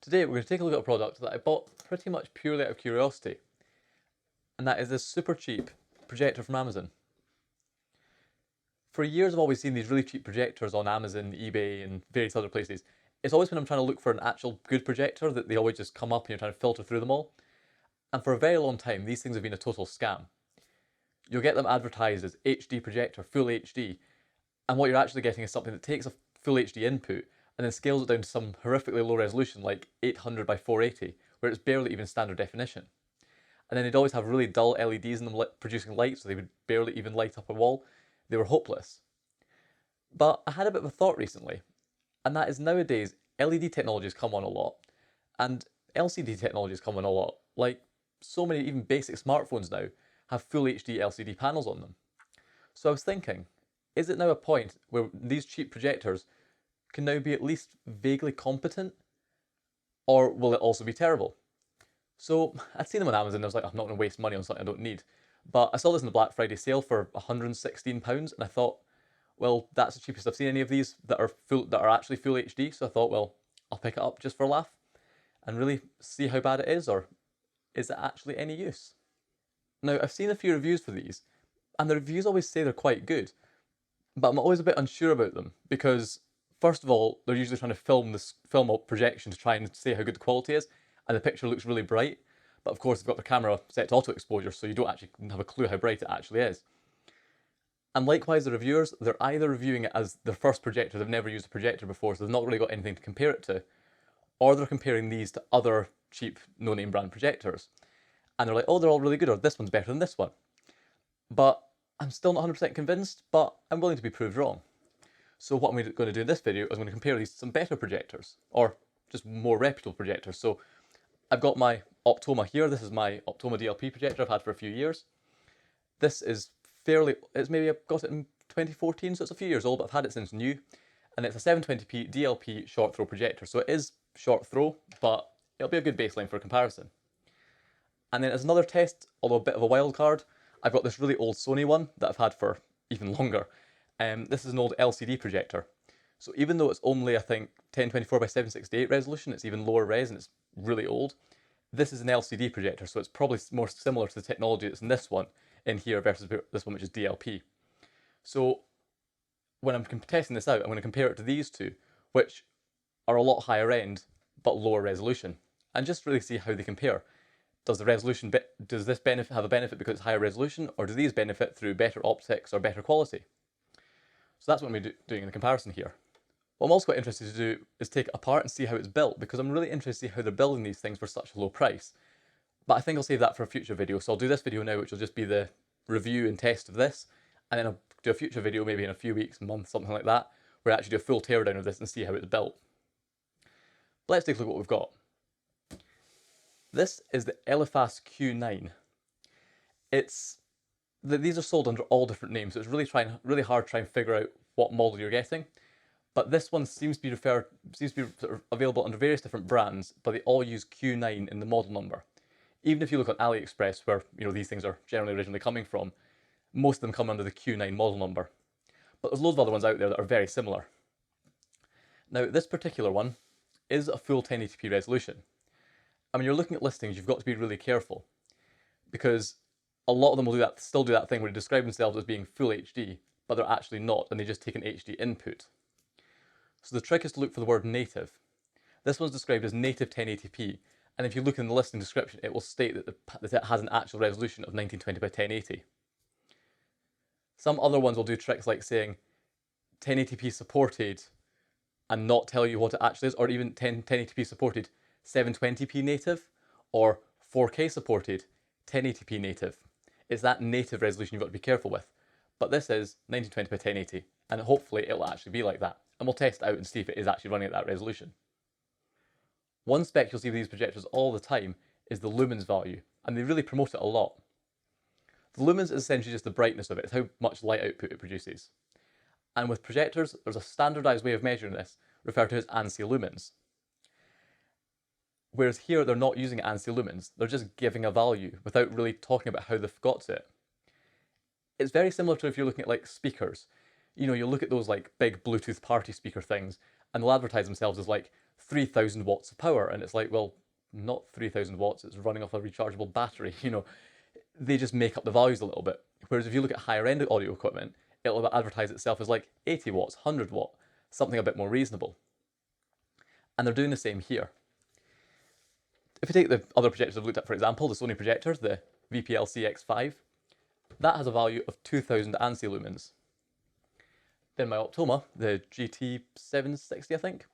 Today we're going to take a look at a product that I bought pretty much purely out of curiosity, and that is this super cheap projector from Amazon. For years I've always seen these really cheap projectors on Amazon, eBay and various other places. It's always when I'm trying to look for an actual good projector that they always just come up and you're trying to filter through them all. And for a very long time these things have been a total scam. You'll get them advertised as HD projector, full HD, and what you're actually getting is something that takes a full HD input and then scales it down to some horrifically low resolution like 800 by 480, where it's barely even standard definition. And then they'd always have really dull LEDs in them producing light, so they would barely even light up a wall. They were hopeless. But I had a bit of a thought recently, and that is nowadays LED technology has come on a lot, and LCD technology has come on a lot. Like so many even basic smartphones now have full HD LCD panels on them. So I was thinking, is it now a point where these cheap projectors can now be at least vaguely competent, or will it also be terrible? So I'd seen them on Amazon and I was like, I'm not going to waste money on something I don't need. But I saw this in the Black Friday sale for £116 and I thought, well, that's the cheapest I've seen any of these that are actually full HD. So I thought, well, I'll pick it up just for a laugh and really see how bad it is, or is it actually any use? Now, I've seen a few reviews for these, and the reviews always say they're quite good, but I'm always a bit unsure about them because, first of all, they're usually trying to film a projection to try and say how good the quality is, and the picture looks really bright. But of course, they've got the camera set to auto exposure, so you don't actually have a clue how bright it actually is. And likewise, the reviewers, they're either reviewing it as their first projector, they've never used a projector before, so they've not really got anything to compare it to, or they're comparing these to other cheap, no-name brand projectors. And they're like, oh, they're all really good, or this one's better than this one. But I'm still not 100% convinced, but I'm willing to be proved wrong. So what I'm going to do in this video is I'm going to compare these to some better projectors, or just more reputable projectors. So I've got my Optoma here. This is my Optoma DLP projector I've had for a few years. This is maybe I got it in 2014, so it's a few years old, but I've had it since new. And it's a 720p DLP short throw projector. So it is short throw, but it'll be a good baseline for comparison. And then as another test, although a bit of a wild card, I've got this really old Sony one that I've had for even longer. This is an old LCD projector. So even though it's only, I think, 1024 by 768 resolution, it's even lower res and it's really old. This is an LCD projector, so it's probably more similar to the technology that's in this one in here versus this one, which is DLP. So when I'm testing this out, I'm going to compare it to these two, which are a lot higher end, but lower resolution, and just really see how they compare. Does this have a benefit because it's higher resolution, or do these benefit through better optics or better quality? So that's what I'm doing in the comparison here. What I'm also quite interested to do is take it apart and see how it's built, because I'm really interested to see how they're building these things for such a low price. But I think I'll save that for a future video, so I'll do this video now, which will just be the review and test of this, and then I'll do a future video maybe in a few weeks, months, something like that, where I actually do a full teardown of this and see how it's built. But let's take a look at what we've got. This is the Elephas Q9. These are sold under all different names, so it's really hard to try and figure out what model you're getting. But this one seems to be sort of available under various different brands, but they all use Q9 in the model number. Even if you look on AliExpress, where these things are generally originally coming from, most of them come under the Q9 model number. But there's loads of other ones out there that are very similar. Now, this particular one is a full 1080p resolution. And when you're looking at listings, you've got to be really careful, because a lot of them will still do that thing where they describe themselves as being full HD, but they're actually not, and they just take an HD input. So the trick is to look for the word native. This one's described as native 1080p, and if you look in the listing description, it will state that it has an actual resolution of 1920 by 1080. Some other ones will do tricks like saying 1080p supported and not tell you what it actually is, or even 1080p supported 720p native, or 4K supported 1080p native. It's that native resolution you've got to be careful with. But this is 1920 by 1080, and hopefully it'll actually be like that. And we'll test it out and see if it is actually running at that resolution. One spec you'll see with these projectors all the time is the lumens value, and they really promote it a lot. The lumens is essentially just the brightness of it, it's how much light output it produces. And with projectors, there's a standardized way of measuring this, referred to as ANSI lumens. Whereas here, they're not using ANSI lumens, they're just giving a value without really talking about how they've got to it. It's very similar to if you're looking at like speakers. You look at those like big Bluetooth party speaker things, and they'll advertise themselves as like 3,000 watts of power, and it's like, well, not 3,000 watts, it's running off a rechargeable battery, you know. They just make up the values a little bit. Whereas if you look at higher end audio equipment, it'll advertise itself as like 80 watts, 100 watt, something a bit more reasonable. And they're doing the same here. If you take the other projectors I've looked at, for example, the Sony projectors, the VPLC X5, that has a value of 2000 ANSI lumens. Then my Optoma, the GT760, I think,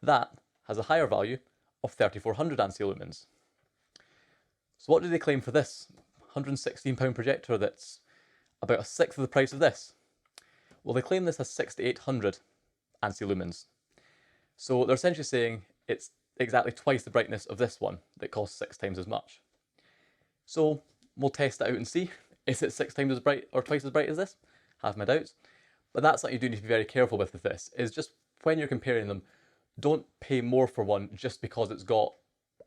that has a higher value of 3400 ANSI lumens. So what do they claim for this £116 projector that's about a sixth of the price of this? Well, they claim this has 6800 ANSI lumens. So they're essentially saying it's exactly twice the brightness of this one that costs 6 times as much. So we'll test it out and see. Is it 6 times as bright or twice as bright as this? Have my doubts. But that's something you do need to be very careful with this, is just when you're comparing them, don't pay more for one just because it's got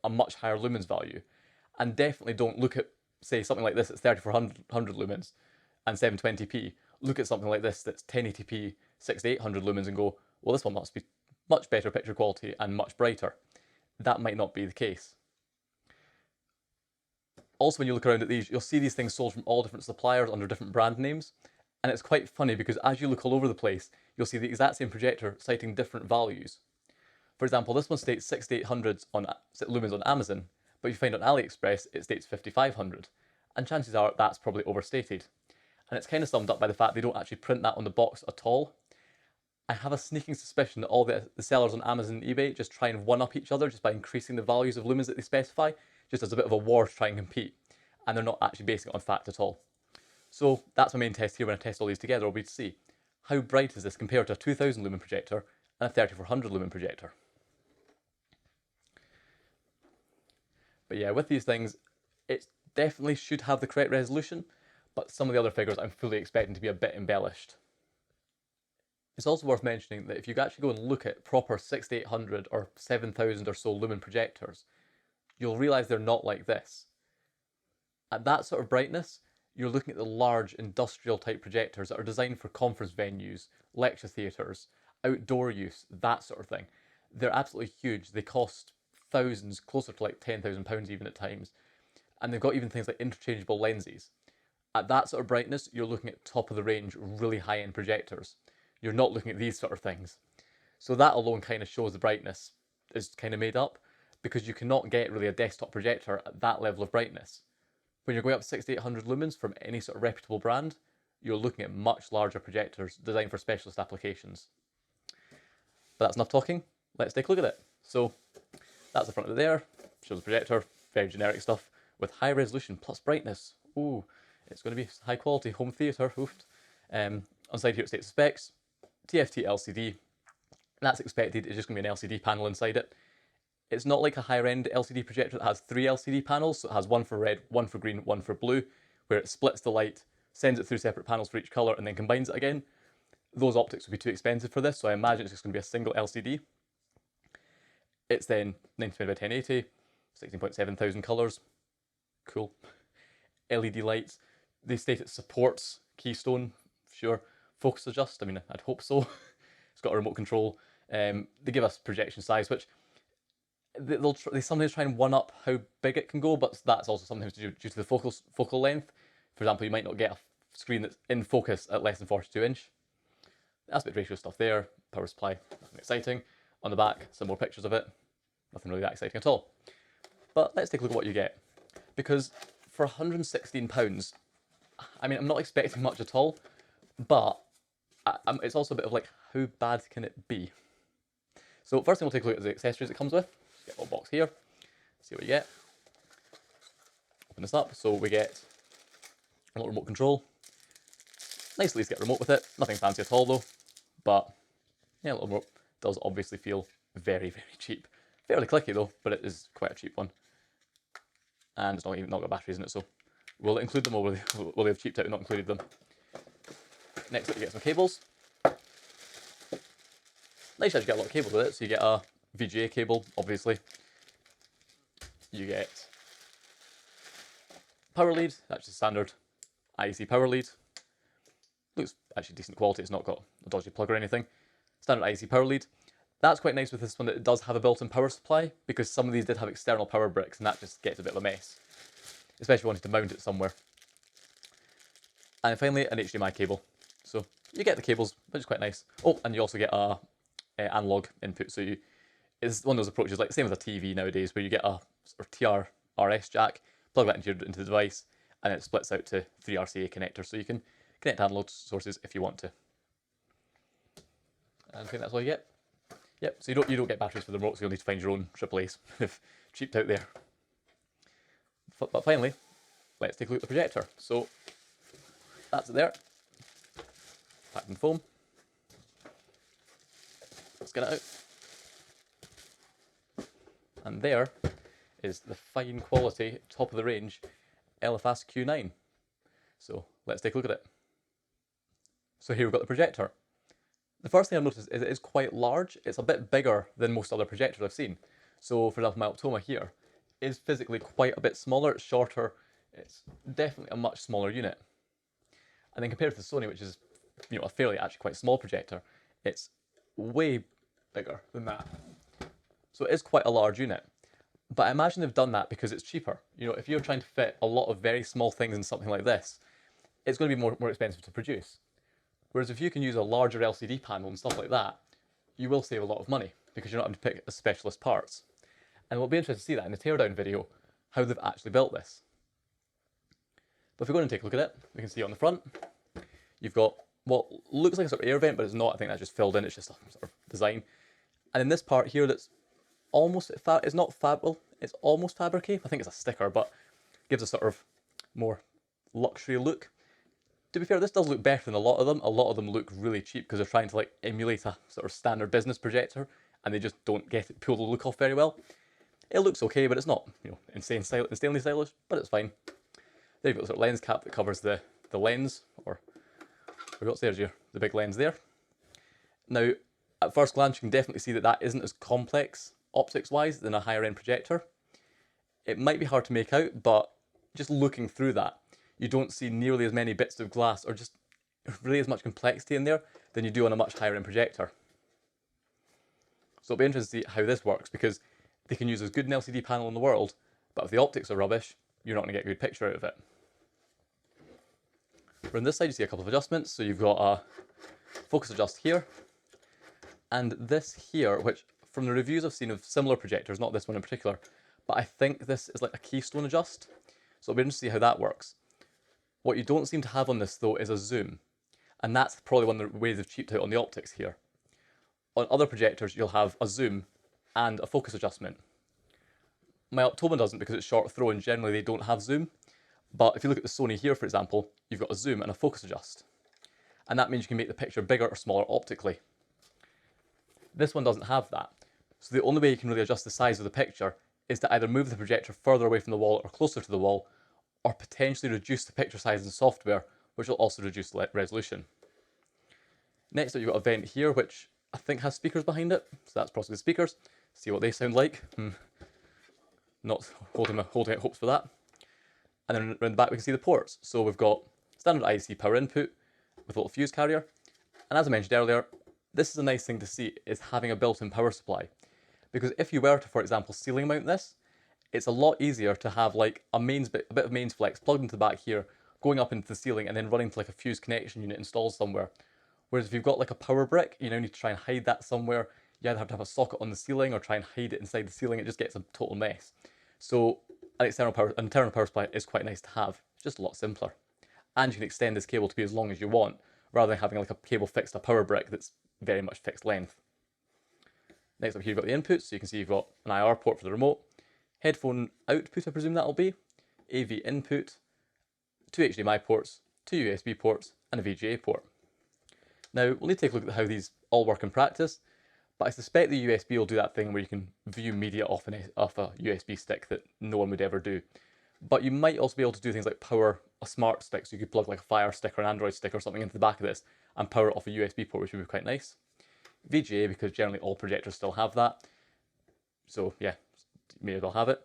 a much higher lumens value. And definitely don't look at, say, something like this that's 3400 lumens and 720p. Look at something like this that's 1080p, 6800 lumens and go, well, this one must be much better picture quality and much brighter. That might not be the case. Also, when you look around at these, you'll see these things sold from all different suppliers under different brand names. And it's quite funny because as you look all over the place, you'll see the exact same projector citing different values. For example, this one states 6800 lumens on Amazon, but if you find on AliExpress, it states 5500. And chances are that's probably overstated. And it's kind of summed up by the fact they don't actually print that on the box at all. I have a sneaking suspicion that all the sellers on Amazon and eBay just try and one-up each other just by increasing the values of lumens that they specify, just as a bit of a war to try and compete. And they're not actually basing it on fact at all. So that's my main test here when I test all these together, will be to see how bright is this compared to a 2000 lumen projector and a 3400 lumen projector. But yeah, with these things, it definitely should have the correct resolution, but some of the other figures I'm fully expecting to be a bit embellished. It's also worth mentioning that if you actually go and look at proper 6800 or 7000 or so lumen projectors, you'll realise they're not like this. At that sort of brightness, you're looking at the large industrial type projectors that are designed for conference venues, lecture theatres, outdoor use, that sort of thing. They're absolutely huge. They cost thousands, closer to like £10,000 even at times. And they've got even things like interchangeable lenses. At that sort of brightness, you're looking at top of the range, really high end projectors. You're not looking at these sort of things. So that alone kind of shows the brightness is kind of made up, because you cannot get really a desktop projector at that level of brightness. When you're going up to 6800 lumens from any sort of reputable brand, you're looking at much larger projectors designed for specialist applications. But that's enough talking, let's take a look at it. So that's the front of it there, shows the projector, very generic stuff, with high resolution plus brightness. Ooh, it's going to be high quality home theatre, oofed. On the side here it states specs, TFT LCD, that's expected, it's just going to be an LCD panel inside it. It's not like a higher end LCD projector that has 3 LCD panels, so it has one for red, one for green, one for blue, where it splits the light, sends it through separate panels for each colour, and then combines it again. Those optics would be too expensive for this, so I imagine it's just going to be a single LCD. It's then 1920 by 1080, 16.7 thousand colours. Cool. LED lights. They state it supports Keystone, sure. Focus adjust, I mean, I'd hope so. It's got a remote control. They give us projection size, which they sometimes try and one up how big it can go, but that's also sometimes due to the focal length. For example, you might not get a screen that's in focus at less than 42 inch. Aspect ratio stuff there, power supply, nothing exciting. On the back, some more pictures of it. Nothing really that exciting at all. But let's take a look at what you get. Because for £116, I mean, I'm not expecting much at all, but it's also a bit of like, how bad can it be? So first thing we'll take a look at the accessories it comes with. Get a little box here, see what you get. Open this up, so we get a little remote control. Nice at least get a remote with it, nothing fancy at all though, but yeah, a little remote. Does obviously feel very, very cheap. Fairly clicky though, but it is quite a cheap one. And it's not got batteries in it, so will it include them, or will they have cheaped out and not included them? Next up you get some cables. Nice, you get a lot of cables with it, so you get a VGA cable, obviously. You get power lead, that's just standard IEC power lead. Looks actually decent quality, it's not got a dodgy plug or anything. Standard IEC power lead. That's quite nice with this one that it does have a built-in power supply, because some of these did have external power bricks and that just gets a bit of a mess, especially if you wanted to mount it somewhere. And finally, an HDMI cable. So you get the cables, which is quite nice. Oh, and you also get a analog input. So it's one of those approaches, like same as a TV nowadays, where you get a sort of TRRS jack, plug that into the device, and it splits out to 3 RCA connectors, so you can connect analog sources if you want to. And I think that's all you get. Yep. So you don't get batteries for the remote, so you'll need to find your own AAA's. If cheaped out there. But finally, let's take a look at the projector. So that's it there. Packed in foam. Let's get it out. And there is the fine quality, top of the range Elephas Q9. So let's take a look at it. So here we've got the projector. The first thing I've noticed is it is quite large. It's a bit bigger than most other projectors I've seen. So for example, my Optoma here is physically quite a bit smaller. It's shorter. It's definitely a much smaller unit. And then compared to the Sony, which is, you know, a fairly actually quite small projector, it's way bigger than that. So it is quite a large unit. But I imagine they've done that because it's cheaper. You know, if you're trying to fit a lot of very small things in something like this, it's going to be more expensive to produce. Whereas if you can use a larger LCD panel and stuff like that, you will save a lot of money because you're not having to pick specialist parts. And we'll be interested to see that in the teardown video, how they've actually built this. But if we go and take a look at it, we can see on the front, you've got what looks like a sort of air vent, but it's not. I think that's just filled in. It's just a sort of design. And in this part here, that's almost, it's not well, it's almost fabricated. I think it's a sticker, but gives a sort of more luxury look. To be fair, this does look better than a lot of them. A lot of them look really cheap because they're trying to like emulate a sort of standard business projector, and they just don't pull the look off very well. It looks okay, but it's not, you know, insanely stylish, but it's fine. There you've got the sort of lens cap that covers the lens, or there's the big lens there. Now, at first glance, you can definitely see that that isn't as complex optics-wise than a higher-end projector. It might be hard to make out, but just looking through that, you don't see nearly as many bits of glass or just really as much complexity in there than you do on a much higher end projector. So it'll be interesting to see how this works, because they can use as good an LCD panel in the world, but if the optics are rubbish, you're not going to get a good picture out of it. But on this side you see a couple of adjustments. So you've got a focus adjust here, and this here, which from the reviews I've seen of similar projectors, not this one in particular, but I think this is like a Keystone adjust. So it'll be interesting to see how that works. What you don't seem to have on this though is a zoom, and that's probably one of the ways they've cheaped out on the optics here. On other projectors you'll have a zoom and a focus adjustment. My Optoma doesn't because it's short throw and generally they don't have zoom, but if you look at the Sony here for example, you've got a zoom and a focus adjust, and that means you can make the picture bigger or smaller optically. This one doesn't have that, so the only way you can really adjust the size of the picture is to either move the projector further away from the wall or closer to the wall, or potentially reduce the picture size in software, which will also reduce the resolution. Next up you've got a vent here, which I think has speakers behind it, so that's possibly the speakers. See what they sound like. Not holding out hopes for that. And then around the back we can see the ports. So we've got standard IC power input with a little fuse carrier. And as I mentioned earlier, this is a nice thing to see, is having a built-in power supply. Because if you were to, for example, ceiling mount this, it's a lot easier to have like a bit of mains flex plugged into the back here, going up into the ceiling and then running to like a fuse connection unit installed somewhere. Whereas if you've got like a power brick, you now need to try and hide that somewhere. You either have to have a socket on the ceiling or try and hide it inside the ceiling. It just gets a total mess. So an internal power supply is quite nice to have. It's just a lot simpler. And you can extend this cable to be as long as you want, rather than having like a cable fixed to a power brick that's very much fixed length. Next up here you've got the inputs, so you can see you've got an IR port for the remote, headphone output I presume that'll be, AV input, 2 HDMI ports, 2 USB ports, and a VGA port. Now we'll need to take a look at how these all work in practice, but I suspect the USB will do that thing where you can view media off a USB stick that no one would ever do. But you might also be able to do things like power a smart stick, so you could plug like a Fire stick or an Android stick or something into the back of this and power it off a USB port, which would be quite nice. VGA, because generally all projectors still have that. So yeah, you may as well have it.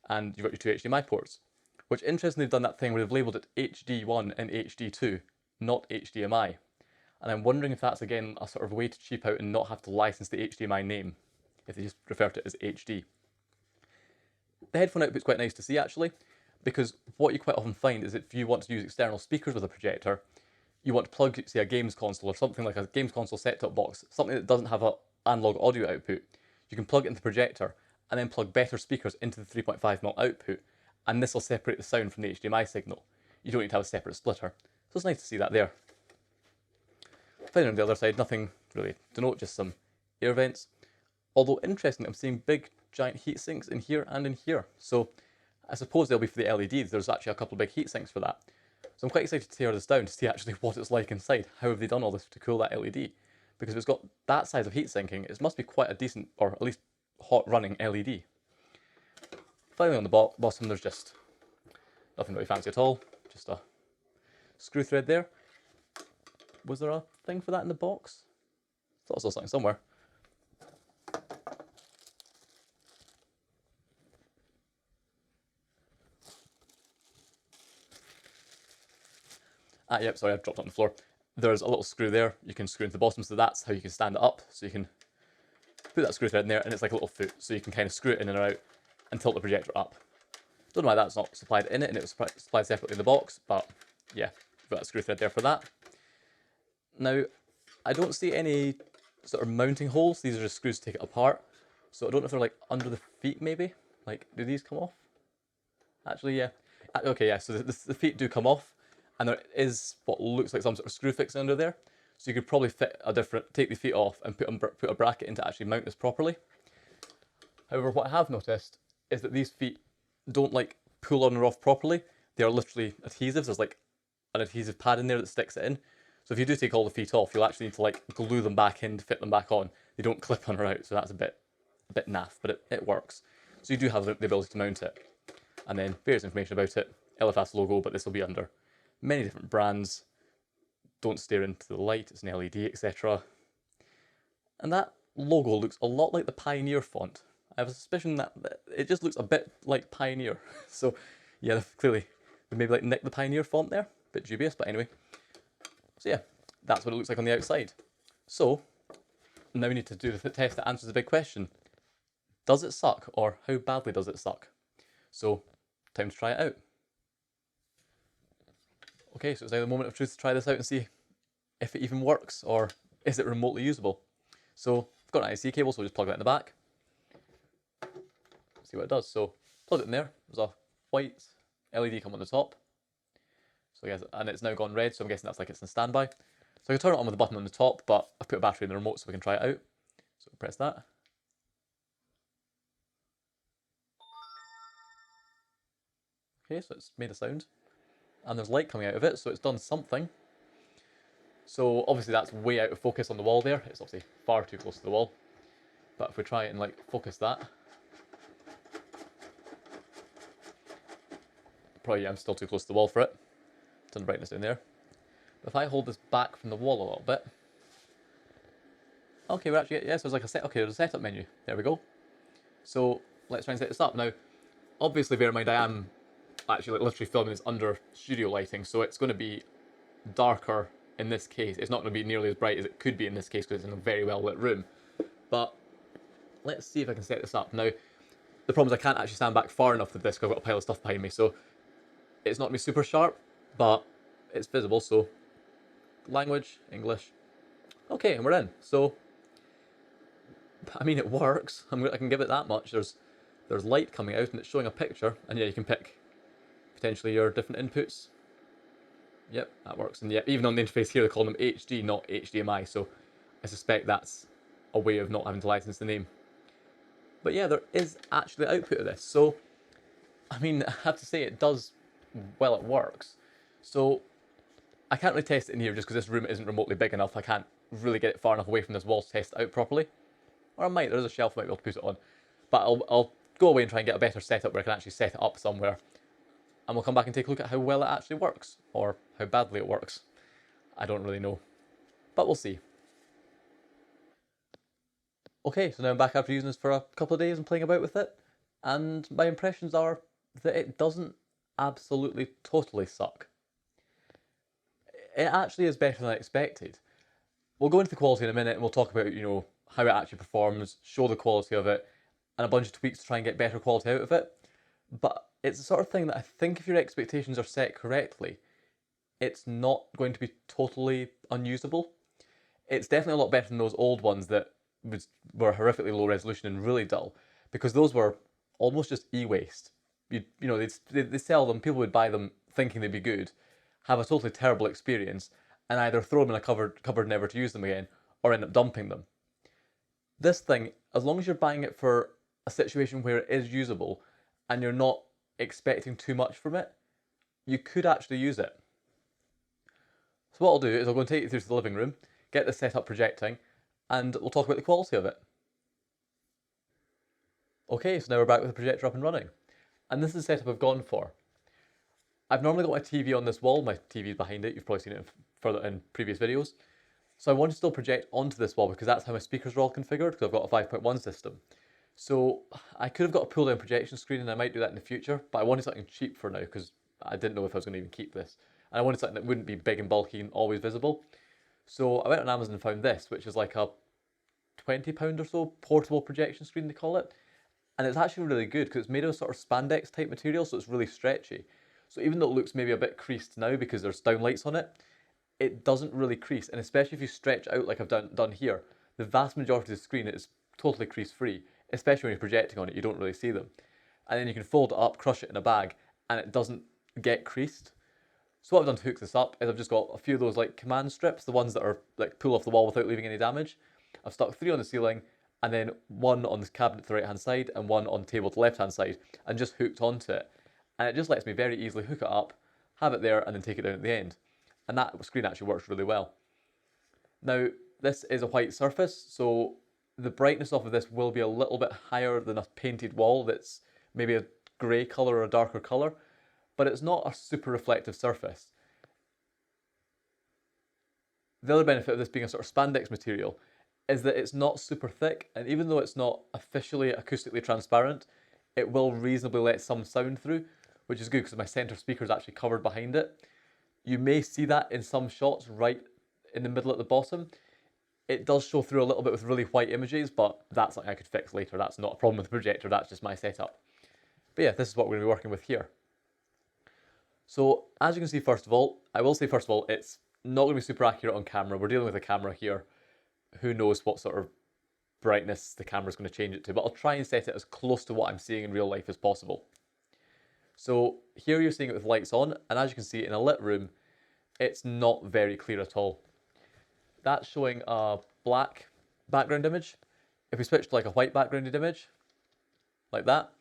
And you've got your 2 HDMI ports, which interestingly they've done that thing where they've labelled it HD1 and HD2, not HDMI. And I'm wondering if that's again a sort of way to cheap out and not have to license the HDMI name, if they just refer to it as HD. The headphone output's quite nice to see actually, because what you quite often find is if you want to use external speakers with a projector, you want to plug, say, a games console or something like a games console set-top box, something that doesn't have an analog audio output. You can plug it into the projector and then plug better speakers into the 3.5mm output, and this will separate the sound from the HDMI signal. You don't need to have a separate splitter. So it's nice to see that there. Finally on the other side, nothing really to note, just some air vents. Although interestingly, I'm seeing big giant heat sinks in here and in here. So I suppose they'll be for the LEDs. There's actually a couple of big heat sinks for that. So I'm quite excited to tear this down to see actually what it's like inside. How have they done all this to cool that LED? Because if it's got that size of heat sinking, it must be quite a decent, or at least hot running LED. Finally on the bottom, there's just nothing really fancy at all. Just a screw thread there. Was there a thing for that in the box? I thought I saw something somewhere. Yep, sorry, I've dropped it on the floor. There's a little screw there. You can screw into the bottom, so that's how you can stand it up. So you can put that screw thread in there, and it's like a little foot, so you can kind of screw it in and out and tilt the projector up. Don't know why that's not supplied in it, and it was supplied separately in the box, but yeah, you've got that screw thread there for that. Now, I don't see any sort of mounting holes. These are just screws to take it apart. So I don't know if they're like under the feet maybe. Like, do these come off? Actually, yeah. Okay, yeah, so the feet do come off, and there is what looks like some sort of screw fix under there. So you could probably fit take the feet off and put a bracket in to actually mount this properly. However, what I have noticed is that these feet don't like pull on or off properly. They are literally adhesives. There's like an adhesive pad in there that sticks it in. So if you do take all the feet off, you'll actually need to like glue them back in to fit them back on. They don't clip on or out, so that's a bit naff, but it works. So you do have the ability to mount it. And then various information about it, Elephas logo, but this will be under many different brands. Don't stare into the light, it's an LED, etc. And that logo looks a lot like the Pioneer font. I have a suspicion that it just looks a bit like Pioneer. So yeah, clearly they maybe like nicked the Pioneer font there. Bit dubious, but anyway. So yeah, that's what it looks like on the outside. So now we need to do the test that answers the big question. Does it suck, or how badly does it suck? So, time to try it out. Okay, so it's now the moment of truth to try this out and see if it even works, or is it remotely usable. So, I've got an IC cable, so we'll just plug that in the back. See what it does. So, plug it in there. There's a white LED come on the top. So yes, and it's now gone red, so I'm guessing that's like it's in standby. So I can turn it on with the button on the top, but I've put a battery in the remote so we can try it out. So press that. Okay, so it's made a sound. And there's light coming out of it, so it's done something. So obviously that's way out of focus on the wall there. It's obviously far too close to the wall. But if we try it and like focus that. Probably, yeah, I'm still too close to the wall for it. Turn the brightness down there. But if I hold this back from the wall a little bit. Okay, we're actually, yes, there's like there's a setup menu. There we go. So let's try and set this up. Now, obviously bear in mind I am actually like literally filming this under studio lighting, so it's going to be darker in this case. It's not going to be nearly as bright as it could be in this case because it's in a very well lit room. But let's see if I can set this up. Now, the problem is I can't actually stand back far enough with this because I've got a pile of stuff behind me, so it's not going to be super sharp, but it's visible, so language, English. Okay, and we're in. So, I mean, it works. I can give it that much. There's light coming out and it's showing a picture, and yeah, you can pick potentially your different inputs. Yep, that works. And yeah, even on the interface here, they're calling them HD, not HDMI, so I suspect that's a way of not having to license the name. But yeah, there is actually output of this. So, I mean, I have to say it does, well, it works. So, I can't really test it in here just because this room isn't remotely big enough. I can't really get it far enough away from this wall to test it out properly. Or I might, there's a shelf I might be able to put it on. But I'll go away and try and get a better setup where I can actually set it up somewhere. And we'll come back and take a look at how well it actually works. Or how badly it works. I don't really know. But we'll see. Okay, so now I'm back after using this for a couple of days and playing about with it. And my impressions are that it doesn't absolutely totally suck. It actually is better than I expected. We'll go into the quality in a minute and we'll talk about, how it actually performs, show the quality of it, and a bunch of tweaks to try and get better quality out of it. But it's the sort of thing that I think if your expectations are set correctly, it's not going to be totally unusable. It's definitely a lot better than those old ones that were horrifically low resolution and really dull, because those were almost just e-waste. They sell them, people would buy them thinking they'd be good, have a totally terrible experience, and either throw them in a cupboard never to use them again, or end up dumping them. This thing, as long as you're buying it for a situation where it is usable, and you're not expecting too much from it, you could actually use it. So what I'll do is I'll go and take you through to the living room, get this set up projecting, and we'll talk about the quality of it. Okay, so now we're back with the projector up and running. And this is the setup I've gone for. I've normally got my TV on this wall, my TV's behind it, you've probably seen it further in previous videos. So I want to still project onto this wall because that's how my speakers are all configured, because I've got a 5.1 system. So I could have got a pull down projection screen, and I might do that in the future, but I wanted something cheap for now because I didn't know if I was going to even keep this. And I wanted something that wouldn't be big and bulky and always visible. So I went on Amazon and found this, which is like a £20 or so portable projection screen, they call it. And it's actually really good because it's made of a sort of spandex type material, so it's really stretchy. So even though it looks maybe a bit creased now because there's downlights on it, it doesn't really crease. And especially if you stretch out like I've done here, the vast majority of the screen is totally crease free, especially when you're projecting on it, you don't really see them. And then you can fold it up, crush it in a bag, and it doesn't get creased. So what I've done to hook this up is I've just got a few of those like command strips, the ones that are like pull off the wall without leaving any damage. I've stuck 3 on the ceiling, and then 1 on the cabinet to the right hand side and 1 on the table to the left hand side, and just hooked onto it. And it just lets me very easily hook it up, have it there, and then take it down at the end. And that screen actually works really well. Now, this is a white surface, so the brightness off of this will be a little bit higher than a painted wall that's maybe a grey colour or a darker colour, but it's not a super reflective surface. The other benefit of this being a sort of spandex material is that it's not super thick, and even though it's not officially acoustically transparent, it will reasonably let some sound through, which is good because my centre speaker is actually covered behind it. You may see that in some shots right in the middle at the bottom. It does show through a little bit with really white images, but that's something I could fix later. That's not a problem with the projector, that's just my setup. But yeah, this is what we're going to be working with here. So as you can see, first of all, it's not going to be super accurate on camera. We're dealing with a camera here. Who knows what sort of brightness the camera's going to change it to, but I'll try and set it as close to what I'm seeing in real life as possible. So here you're seeing it with lights on, and as you can see in a lit room, it's not very clear at all. That's showing a black background image. If we switch to like a white backgrounded image, like that,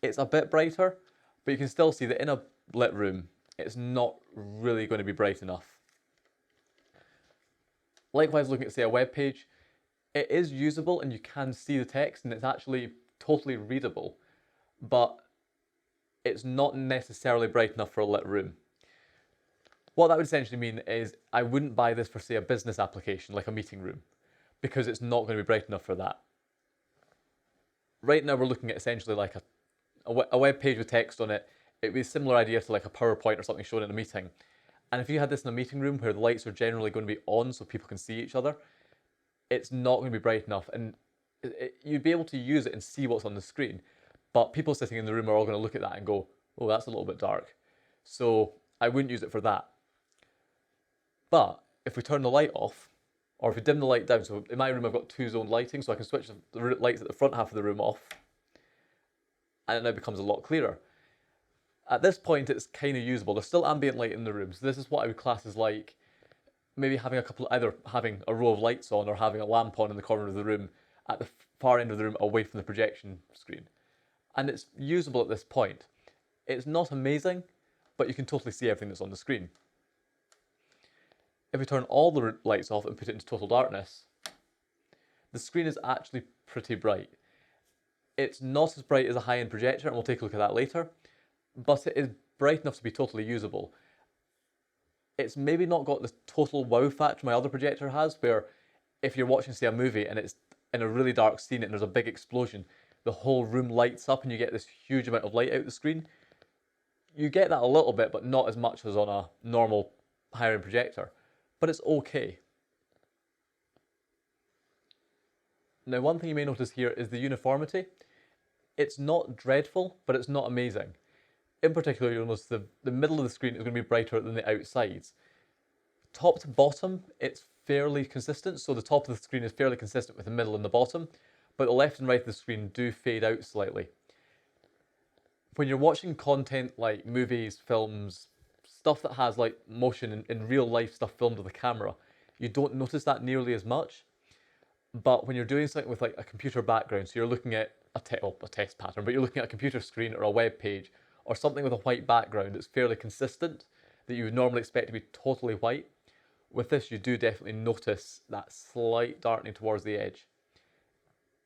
it's a bit brighter, but you can still see that in a lit room, it's not really going to be bright enough. Likewise, looking at, say, a web page, it is usable and you can see the text and it's actually totally readable, but it's not necessarily bright enough for a lit room. What that would essentially mean is I wouldn't buy this for, say, a business application like a meeting room, because it's not going to be bright enough for that. Right now we're looking at essentially like a web page with text on it. It'd be a similar idea to like a PowerPoint or something shown in a meeting. And if you had this in a meeting room where the lights are generally going to be on so people can see each other, it's not going to be bright enough, and you'd be able to use it and see what's on the screen, but people sitting in the room are all going to look at that and go, oh, that's a little bit dark. So I wouldn't use it for that. But if we turn the light off, or if we dim the light down, so in my room I've got 2-zone lighting, so I can switch the lights at the front half of the room off, and it now becomes a lot clearer. At this point, it's kind of usable. There's still ambient light in the room, so this is what I would class as like maybe having either having a row of lights on or having a lamp on in the corner of the room at the far end of the room away from the projection screen. And it's usable at this point. It's not amazing, but you can totally see everything that's on the screen. If we turn all the lights off and put it into total darkness, the screen is actually pretty bright. It's not as bright as a high-end projector, and we'll take a look at that later, but it is bright enough to be totally usable. It's maybe not got the total wow factor my other projector has, where if you're watching, say, a movie and it's in a really dark scene and there's a big explosion, the whole room lights up and you get this huge amount of light out the screen. You get that a little bit, but not as much as on a normal higher-end projector. But it's okay. Now, one thing you may notice here is the uniformity. It's not dreadful, but it's not amazing. In particular, you'll notice the middle of the screen is going to be brighter than the outsides. Top to bottom, it's fairly consistent, so the top of the screen is fairly consistent with the middle and the bottom, but the left and right of the screen do fade out slightly. When you're watching content like movies, films, stuff that has like motion in real life stuff filmed with a camera, you don't notice that nearly as much. But when you're doing something with like a computer background, so you're looking at a text pattern, but you're looking at a computer screen or a web page or something with a white background that's fairly consistent that you would normally expect to be totally white, with this you do definitely notice that slight darkening towards the edge.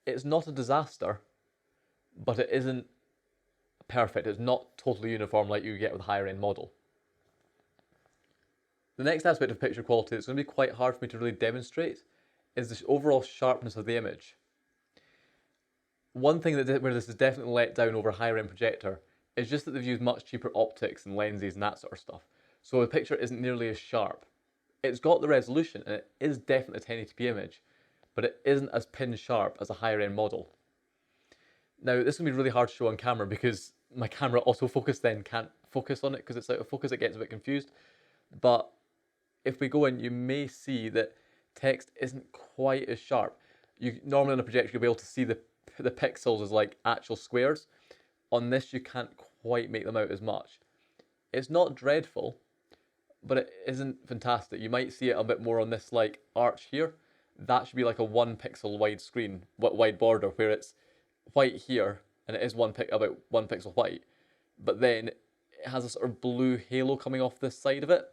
It's not a disaster, but it isn't perfect. It's not totally uniform like you get with a higher end model. The next aspect of picture quality that's going to be quite hard for me to really demonstrate is the overall sharpness of the image. One thing where this is definitely let down over a higher end projector is just that they've used much cheaper optics and lenses and that sort of stuff. So the picture isn't nearly as sharp. It's got the resolution and it is definitely a 1080p image, but it isn't as pin sharp as a higher end model. Now, this is going to be really hard to show on camera because my camera autofocus then can't focus on it because it's out of focus, it gets a bit confused. But if we go in, you may see that text isn't quite as sharp. Normally on a projector you'll be able to see the pixels as like actual squares. On this you can't quite make them out as much. It's not dreadful, but it isn't fantastic. You might see it a bit more on this like arch here. That should be like a 1 pixel wide screen, wide border, where it's white here and it is about 1 pixel white, but then it has a sort of blue halo coming off this side of it.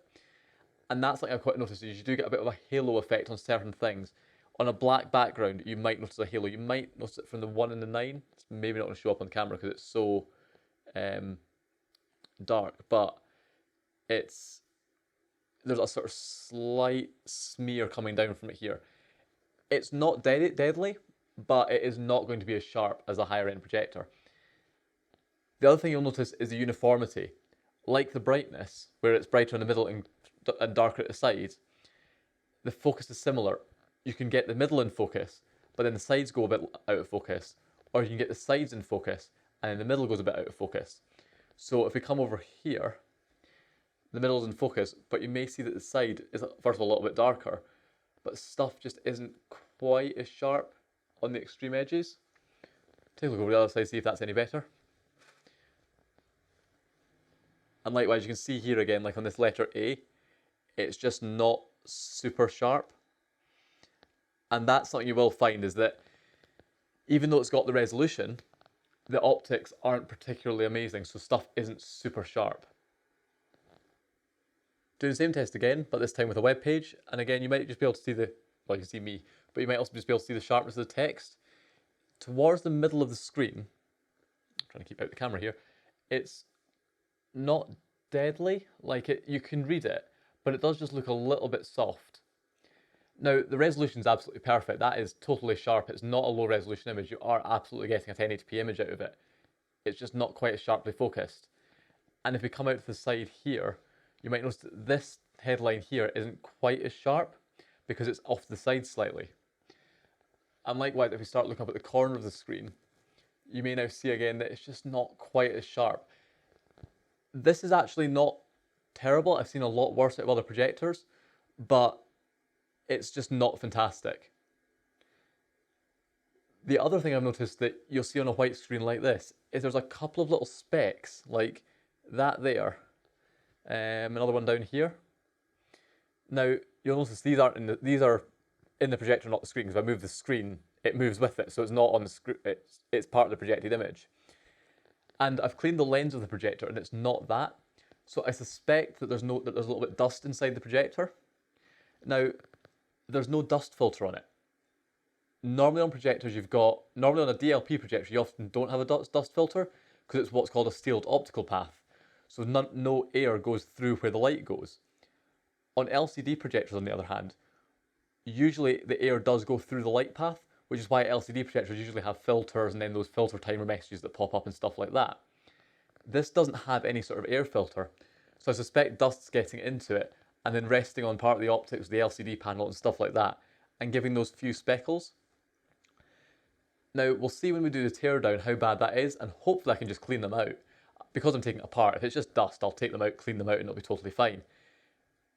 And that's like I've quite noticed, is you do get a bit of a halo effect on certain things. On a black background, you might notice a halo. You might notice it from the 1 and the 9. It's maybe not going to show up on camera because it's so dark, but there's a sort of slight smear coming down from it here. It's not deadly, but it is not going to be as sharp as a higher end projector. The other thing you'll notice is the uniformity. Like the brightness, where it's brighter in the middle and darker at the sides, the focus is similar. You can get the middle in focus, but then the sides go a bit out of focus, or you can get the sides in focus and then the middle goes a bit out of focus. So if we come over here, the middle is in focus, but you may see that the side is first of all a little bit darker, but stuff just isn't quite as sharp on the extreme edges. Take a look over the other side, see if that's any better. And likewise, you can see here again, like on this letter A, it's just not super sharp. And that's something you will find, is that even though it's got the resolution, the optics aren't particularly amazing, so stuff isn't super sharp. Do the same test again, but this time with a web page, and again you might just be able to see you can see me, but you might also just be able to see the sharpness of the text. Towards the middle of the screen, I'm trying to keep out the camera here, it's not deadly, you can read it, but it does just look a little bit soft. Now, the resolution is absolutely perfect. That is totally sharp. It's not a low resolution image. You are absolutely getting a 1080p image out of it. It's just not quite as sharply focused. And if we come out to the side here, you might notice that this headline here isn't quite as sharp because it's off to the side slightly. And likewise, if we start looking up at the corner of the screen, you may now see again that it's just not quite as sharp. This is actually not terrible. I've seen a lot worse out of other projectors, but it's just not fantastic. The other thing I've noticed that you'll see on a white screen like this is there's a couple of little specks, like that there, another one down here. Now you'll notice these are in the projector, not the screen, because if I move the screen, it moves with it, so it's not on the screen. It's part of the projected image. And I've cleaned the lens of the projector, and it's not that. So I suspect that there's a little bit of dust inside the projector. Now, there's no dust filter on it. Normally on projectors normally on a DLP projector, you often don't have a dust filter because it's what's called a sealed optical path. So no air goes through where the light goes. On LCD projectors, on the other hand, usually the air does go through the light path, which is why LCD projectors usually have filters and then those filter timer messages that pop up and stuff like that. This doesn't have any sort of air filter, so I suspect dust's getting into it and then resting on part of the optics, the LCD panel and stuff like that, and giving those few speckles. Now, we'll see when we do the teardown how bad that is, and hopefully I can just clean them out. Because I'm taking it apart, if it's just dust, I'll take them out, clean them out, and it'll be totally fine.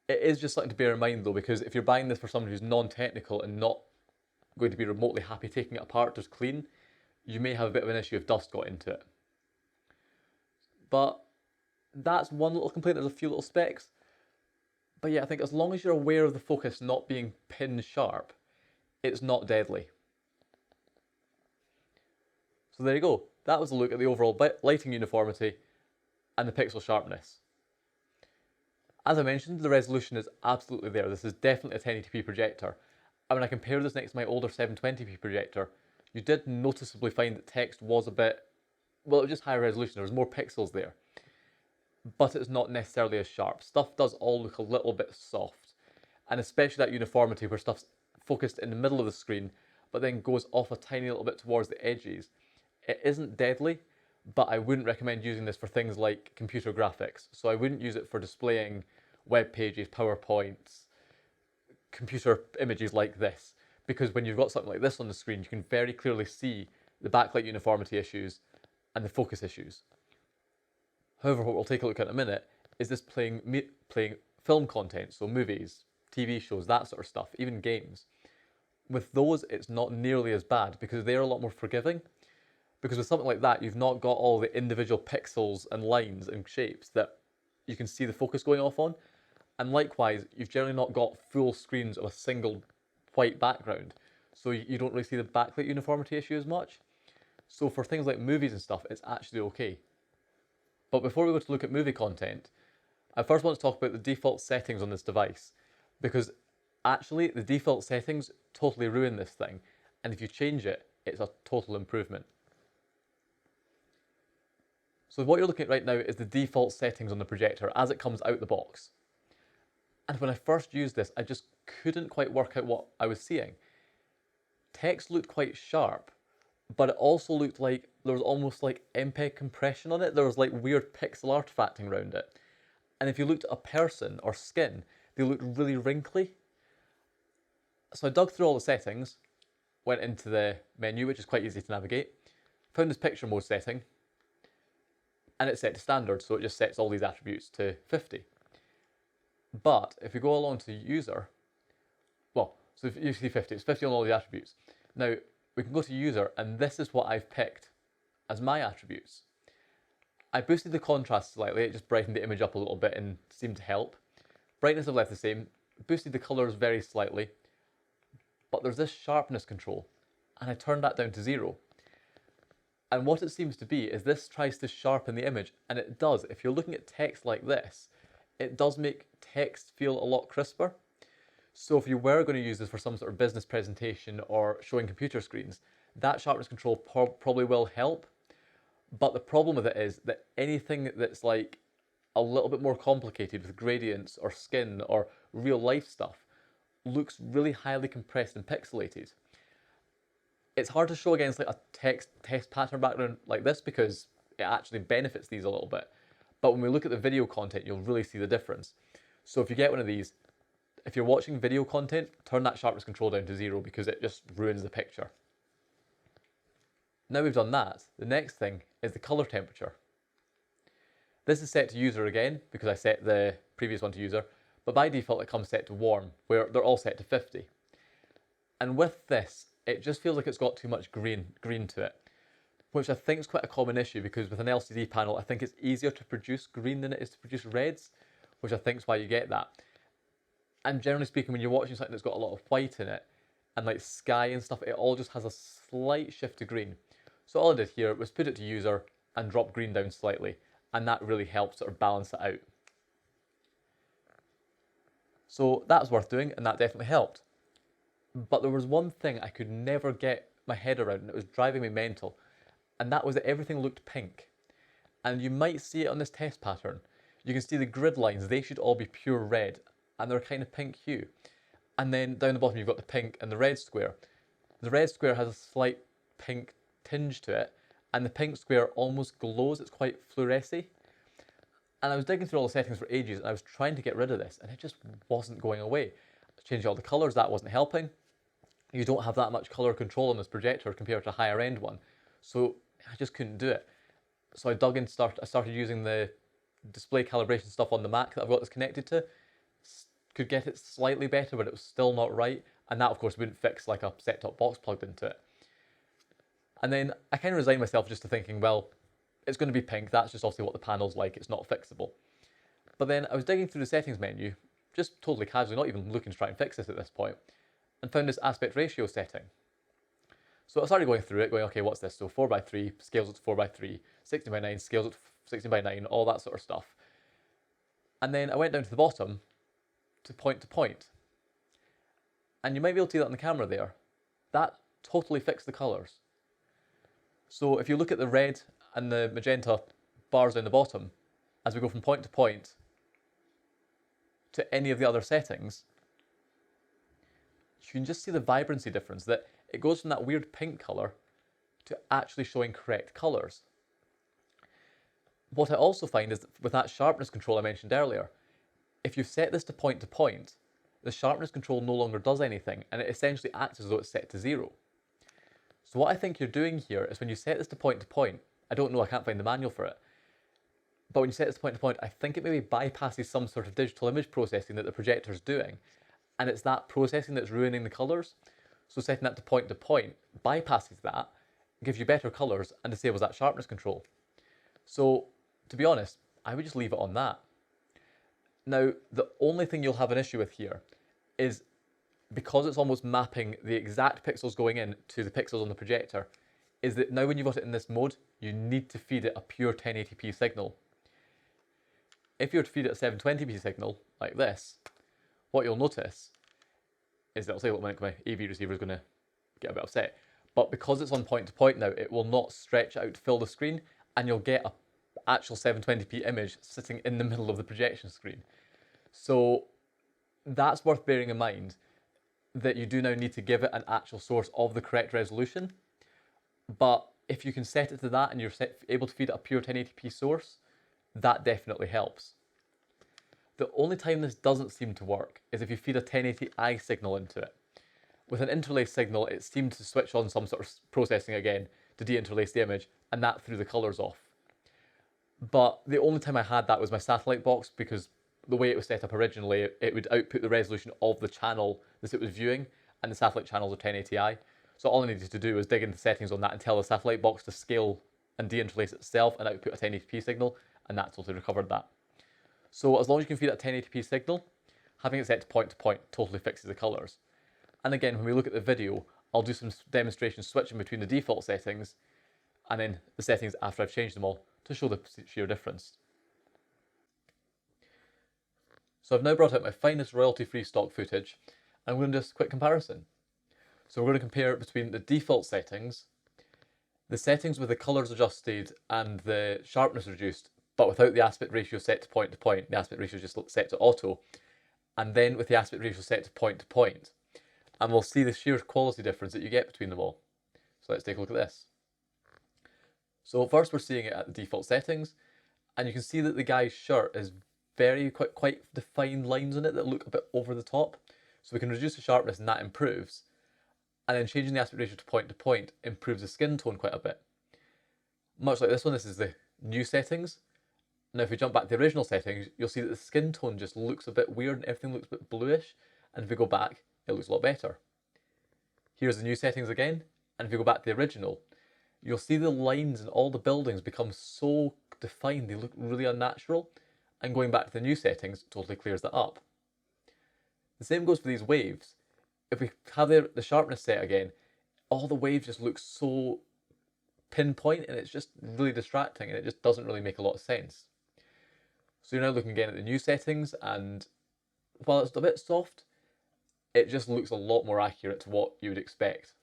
It is just something to bear in mind though, because if you're buying this for someone who's non-technical and not going to be remotely happy taking it apart to clean, you may have a bit of an issue if dust got into it. But that's one little complaint. There's a few little specs. But yeah, I think as long as you're aware of the focus not being pin sharp, it's not deadly. So there you go. That was a look at the overall lighting uniformity and the pixel sharpness. As I mentioned, the resolution is absolutely there. This is definitely a 1080p projector. And when I compare this next to my older 720p projector, you did noticeably find that text was a bit, well, it was just higher resolution. There was more pixels there. But it's not necessarily as sharp. Stuff does all look a little bit soft. And especially that uniformity where stuff's focused in the middle of the screen, but then goes off a tiny little bit towards the edges. It isn't deadly, but I wouldn't recommend using this for things like computer graphics. So I wouldn't use it for displaying web pages, PowerPoints, computer images like this. Because when you've got something like this on the screen, you can very clearly see the backlight uniformity issues and the focus issues. However, what we'll take a look at in a minute is this playing film content, so movies, TV shows, that sort of stuff, even games. With those, it's not nearly as bad because they're a lot more forgiving. Because with something like that, you've not got all the individual pixels and lines and shapes that you can see the focus going off on. And likewise, you've generally not got full screens of a single white background. So you don't really see the backlight uniformity issue as much. So for things like movies and stuff, it's actually okay. But before we go to look at movie content, I first want to talk about the default settings on this device. Because actually, the default settings totally ruin this thing. And if you change it, it's a total improvement. So what you're looking at right now is the default settings on the projector as it comes out the box. And when I first used this, I just couldn't quite work out what I was seeing. Text looked quite sharp, but it also looked like there was almost like MPEG compression on it. There was like weird pixel artifacting around it. And if you looked at a person or skin, they looked really wrinkly. So I dug through all the settings, went into the menu, which is quite easy to navigate, found this picture mode setting, and it's set to standard, so it just sets all these attributes to 50. But if we go along to user, well, so if you see 50, it's 50 on all the attributes. Now, we can go to user, and this is what I've picked as my attributes. I boosted the contrast slightly, it just brightened the image up a little bit and seemed to help. Brightness I've left the same, boosted the colors very slightly, but there's this sharpness control, and I turned that down to 0. And what it seems to be is this tries to sharpen the image, and it does. If you're looking at text like this, it does make text feel a lot crisper. So if you were going to use this for some sort of business presentation or showing computer screens, that sharpness control probably will help. But the problem with it is that anything that's like a little bit more complicated with gradients or skin or real life stuff looks really highly compressed and pixelated. It's hard to show against like a text pattern background like this because it actually benefits these a little bit. But when we look at the video content, you'll really see the difference. So if you get one of these, if you're watching video content, turn that sharpness control down to 0 because it just ruins the picture. Now we've done that, the next thing is the color temperature. This is set to user again because I set the previous one to user, but by default it comes set to warm, where they're all set to 50. And with this, it just feels like it's got too much green to it, which I think is quite a common issue because with an LCD panel, I think it's easier to produce green than it is to produce reds, which I think is why you get that. And generally speaking, when you're watching something that's got a lot of white in it, and like sky and stuff, it all just has a slight shift to green. So all I did here was put it to user and drop green down slightly, and that really helps sort of balance it out. So that's worth doing, and that definitely helped. But there was one thing I could never get my head around, and it was driving me mental, and that was that everything looked pink. And you might see it on this test pattern. You can see the grid lines, they should all be pure red, and they're kind of pink hue. And then down the bottom you've got the pink and the red square. The red square has a slight pink tinge to it, and the pink square almost glows, it's quite fluorescy. And I was digging through all the settings for ages, and I was trying to get rid of this, and it just wasn't going away. I changed all the colours, that wasn't helping. you don't have that much color control on this projector compared to a higher end one. So I just couldn't do it. So I dug in, I started using the display calibration stuff on the Mac that I've got this connected to. Could get it slightly better, but it was still not right. And that, of course, wouldn't fix like a set-top box plugged into it. And then I kind of resigned myself just to thinking, well, it's going to be pink. That's just obviously what the panel's like. It's not fixable. But then I was digging through the settings menu, just totally casually, not even looking to try and fix this at this point, and found this aspect ratio setting. So I started going through it, going, okay, what's this? So 4:3 scales it to 4:3, 16:9 scales it to 16:9, all that sort of stuff. And then I went down to the bottom to point. And you might be able to see that on the camera there. That totally fixed the colours. So if you look at the red and the magenta bars down the bottom, as we go from point to any of the other settings, you can just see the vibrancy difference, that it goes from that weird pink colour to actually showing correct colours. What I also find is that with that sharpness control I mentioned earlier, if you set this to point, the sharpness control no longer does anything, and it essentially acts as though it's set to 0. So what I think you're doing here is when you set this to point, I don't know, I can't find the manual for it, but when you set this to point, I think it maybe bypasses some sort of digital image processing that the projector's doing, and it's that processing that's ruining the colours. So setting that to point bypasses that, gives you better colours, and disables that sharpness control. So, to be honest, I would just leave it on that. Now, the only thing you'll have an issue with here is because it's almost mapping the exact pixels going in to the pixels on the projector, is that now when you've got it in this mode, you need to feed it a pure 1080p signal. If you were to feed it a 720p signal, like this, what you'll notice is that, I'll say, look, my AV receiver is going to get a bit upset, but because it's on point now, it will not stretch out to fill the screen, and you'll get an actual 720p image sitting in the middle of the projection screen. So that's worth bearing in mind, that you do now need to give it an actual source of the correct resolution. But if you can set it to that and you're able to feed it a pure 1080p source, that definitely helps. The only time this doesn't seem to work is if you feed a 1080i signal into it. With an interlace signal, it seemed to switch on some sort of processing again to deinterlace the image, and that threw the colours off. But the only time I had that was my satellite box, because the way it was set up originally, it would output the resolution of the channel that it was viewing, and the satellite channels are 1080i. So all I needed to do was dig into settings on that and tell the satellite box to scale and deinterlace itself and output a 1080p signal, and that totally recovered that. So as long as you can feed that 1080p signal, having it set to point totally fixes the colours. And again, when we look at the video, I'll do some demonstrations switching between the default settings and then the settings after I've changed them all to show the sheer difference. So I've now brought out my finest royalty-free stock footage, and I'm going to do a quick comparison. So we're going to compare between the default settings, the settings with the colours adjusted and the sharpness reduced, but without the aspect ratio set to point, the aspect ratio is just set to auto, and then with the aspect ratio set to point, and we'll see the sheer quality difference that you get between them all. So let's take a look at this. So first we're seeing it at the default settings, and you can see that the guy's shirt is quite defined lines on it that look a bit over the top. So we can reduce the sharpness and that improves. And then changing the aspect ratio to point improves the skin tone quite a bit. Much like this one, this is the new settings. Now if we jump back to the original settings, you'll see that the skin tone just looks a bit weird and everything looks a bit bluish. And if we go back, it looks a lot better. Here's the new settings again, and if you go back to the original, you'll see the lines in all the buildings become so defined, they look really unnatural, and going back to the new settings totally clears that up. The same goes for these waves. If we have the sharpness set again, all the waves just look so pinpoint, and it's just really distracting, and it just doesn't really make a lot of sense. So you're now looking again at the new settings, and while it's a bit soft, it just looks a lot more accurate to what you would expect.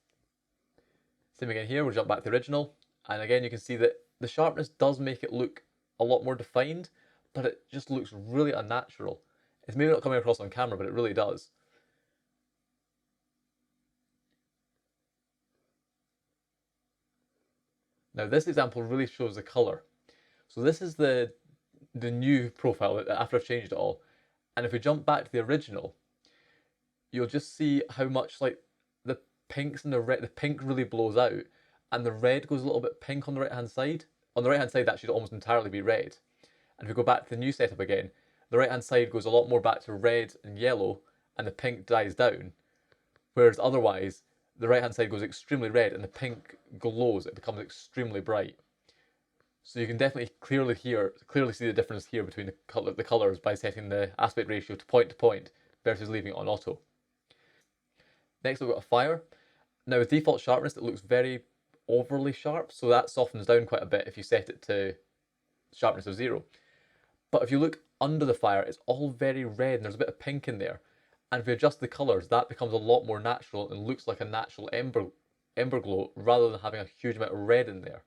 Same again here, we'll jump back to the original, and again you can see that the sharpness does make it look a lot more defined, but it just looks really unnatural. It's maybe not coming across on camera, but it really does. Now this example really shows the colour. So this is the new profile after I've changed it all, and if we jump back to the original, you'll just see how much like the pinks and the pink really blows out, and the red goes a little bit pink on the right hand side. On the right hand side, that should almost entirely be red. And if we go back to the new setup again, the right hand side goes a lot more back to red and yellow, and the pink dies down. Whereas otherwise, the right hand side goes extremely red and the pink glows, it becomes extremely bright. So you can definitely clearly see the difference here between the colours by setting the aspect ratio to point versus leaving it on auto. Next we've got a fire. Now with default sharpness it looks very overly sharp, so that softens down quite a bit if you set it to sharpness of 0. But if you look under the fire, it's all very red and there's a bit of pink in there. And if you adjust the colours, that becomes a lot more natural and looks like a natural ember glow rather than having a huge amount of red in there.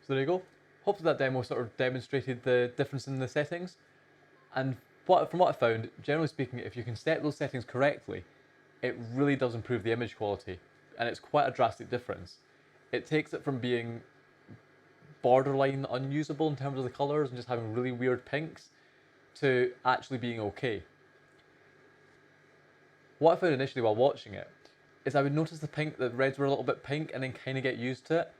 So there you go. Hopefully that demo sort of demonstrated the difference in the settings. And from what I found, generally speaking, if you can set those settings correctly, it really does improve the image quality. And it's quite a drastic difference. It takes it from being borderline unusable in terms of the colours and just having really weird pinks to actually being okay. What I found initially while watching it is I would notice the reds were a little bit pink and then kind of get used to it.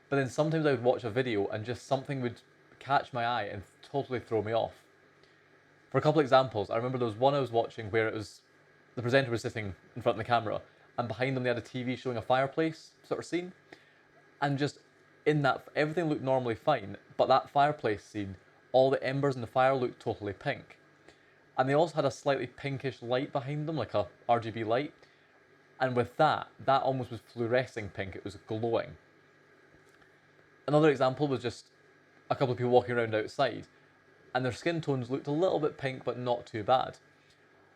But then sometimes I would watch a video and just something would catch my eye and totally throw me off. For a couple of examples, I remember there was one I was watching where it was the presenter was sitting in front of the camera and behind them they had a TV showing a fireplace sort of scene. And just in that, everything looked normally fine, but that fireplace scene, all the embers in the fire looked totally pink. And they also had a slightly pinkish light behind them, like a RGB light. And with that almost was fluorescing pink, it was glowing. Another example was just a couple of people walking around outside, and their skin tones looked a little bit pink, but not too bad.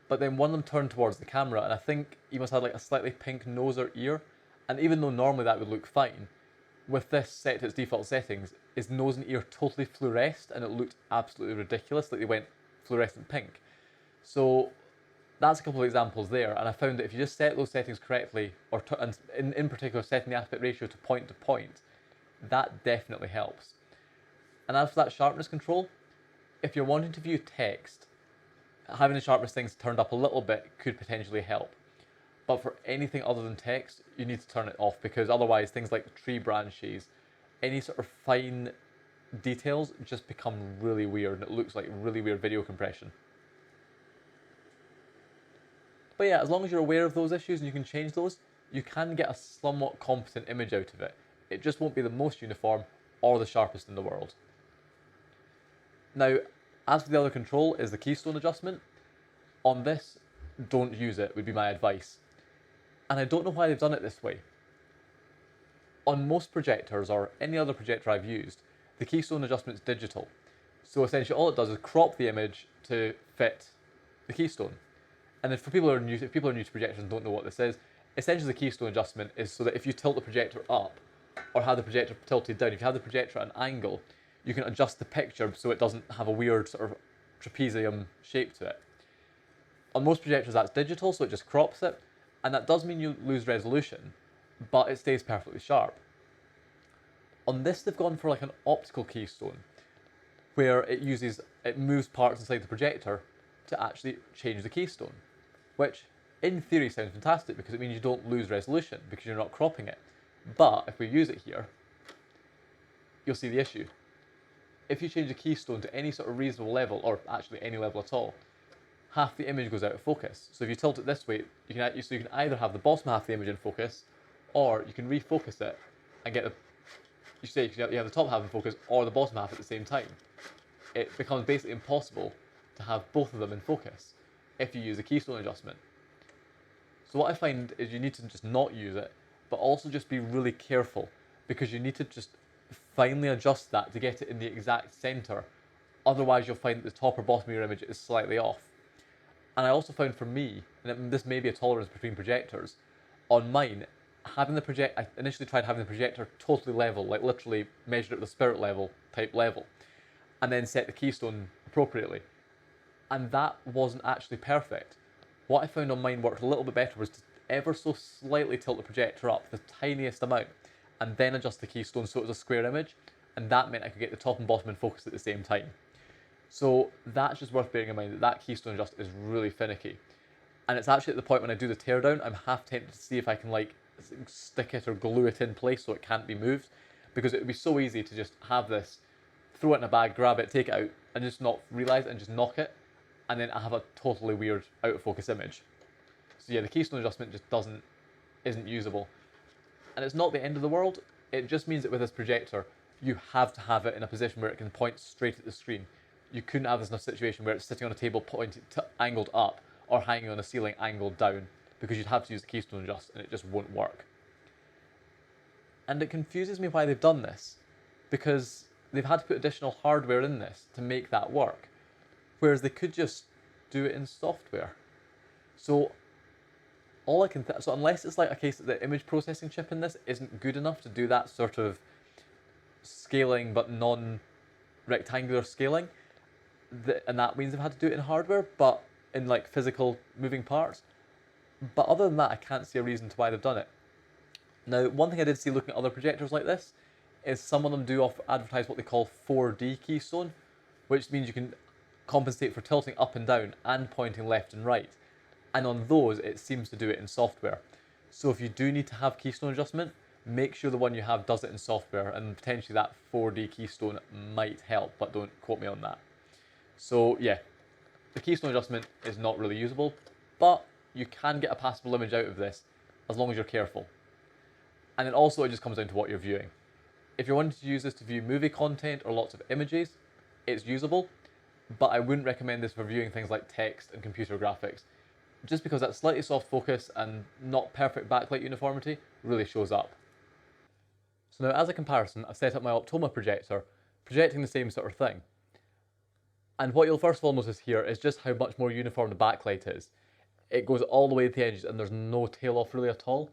But then one of them turned towards the camera, and I think he must have like a slightly pink nose or ear, and even though normally that would look fine, with this set to its default settings, his nose and ear totally fluoresced, and it looked absolutely ridiculous, like they went fluorescent pink. So that's a couple of examples there, and I found that if you just set those settings correctly, and in particular setting the aspect ratio to point, that definitely helps. And as for that sharpness control, if you're wanting to view text, having the sharpness things turned up a little bit could potentially help. But for anything other than text, you need to turn it off, because otherwise things like tree branches, any sort of fine details just become really weird and it looks like really weird video compression. But yeah, as long as you're aware of those issues and you can change those, you can get a somewhat competent image out of it. It just won't be the most uniform or the sharpest in the world. Now, as for the other control is the Keystone adjustment. On this, don't use it would be my advice. And I don't know why they've done it this way. On most projectors, or any other projector I've used, the Keystone adjustment's digital. So essentially all it does is crop the image to fit the Keystone. And if people are new to projectors and don't know what this is, essentially the Keystone adjustment is so that if you tilt the projector up, or have the projector tilted down, if you have the projector at an angle, you can adjust the picture so it doesn't have a weird sort of trapezium shape to it. On most projectors that's digital, so it just crops it, and that does mean you lose resolution, but it stays perfectly sharp. On this they've gone for like an optical keystone, where it moves parts inside the projector to actually change the keystone, which in theory sounds fantastic because it means you don't lose resolution because you're not cropping it. But if we use it here, you'll see the issue. If you change the keystone to any sort of reasonable level, or actually any level at all, half the image goes out of focus. So if you tilt it this way, you can either have the bottom half of the image in focus, or you can refocus it and get you have the top half in focus or the bottom half at the same time. It becomes basically impossible to have both of them in focus if you use a keystone adjustment. So what I find is you need to just not use it, but also just be really careful, because you need to just finely adjust that to get it in the exact center. Otherwise you'll find that the top or bottom of your image is slightly off. And I also found for me, and this may be a tolerance between projectors, on mine, I initially tried having the projector totally level, like literally measured at the spirit level type level, and then set the keystone appropriately. And that wasn't actually perfect. What I found on mine worked a little bit better was to ever so slightly tilt the projector up the tiniest amount and then adjust the keystone so it was a square image, and that meant I could get the top and bottom in focus at the same time. So that's just worth bearing in mind, that keystone adjust is really finicky. And it's actually at the point when I do the teardown, I'm half tempted to see if I can like stick it or glue it in place so it can't be moved, because it would be so easy to just have this, throw it in a bag, grab it, take it out, and just not realise it and just knock it, and then I have a totally weird out of focus image. So yeah, the Keystone adjustment just isn't usable. And it's not the end of the world, it just means that with this projector, you have to have it in a position where it can point straight at the screen. You couldn't have this in a situation where it's sitting on a table pointed angled up or hanging on a ceiling angled down, because you'd have to use the Keystone adjust and it just won't work. And it confuses me why they've done this, because they've had to put additional hardware in this to make that work, whereas they could just do it in software. So all I can so unless it's like a case that the image processing chip in this isn't good enough to do that sort of scaling but non-rectangular scaling, and that means they've had to do it in hardware, but in like physical moving parts. But other than that, I can't see a reason to why they've done it. Now, one thing I did see looking at other projectors like this is some of them do advertise what they call 4D Keystone, which means you can compensate for tilting up and down and pointing left and right. And on those, it seems to do it in software. So if you do need to have Keystone adjustment, make sure the one you have does it in software, and potentially that 4D Keystone might help, but don't quote me on that. So yeah, the Keystone adjustment is not really usable, but you can get a passable image out of this as long as you're careful. And then also it just comes down to what you're viewing. If you're wanting to use this to view movie content or lots of images, it's usable, but I wouldn't recommend this for viewing things like text and computer graphics, just because that slightly soft focus and not perfect backlight uniformity really shows up. So now, as a comparison, I've set up my Optoma projector, projecting the same sort of thing. And what you'll first of all notice here is just how much more uniform the backlight is. It goes all the way to the edges and there's no tail off really at all.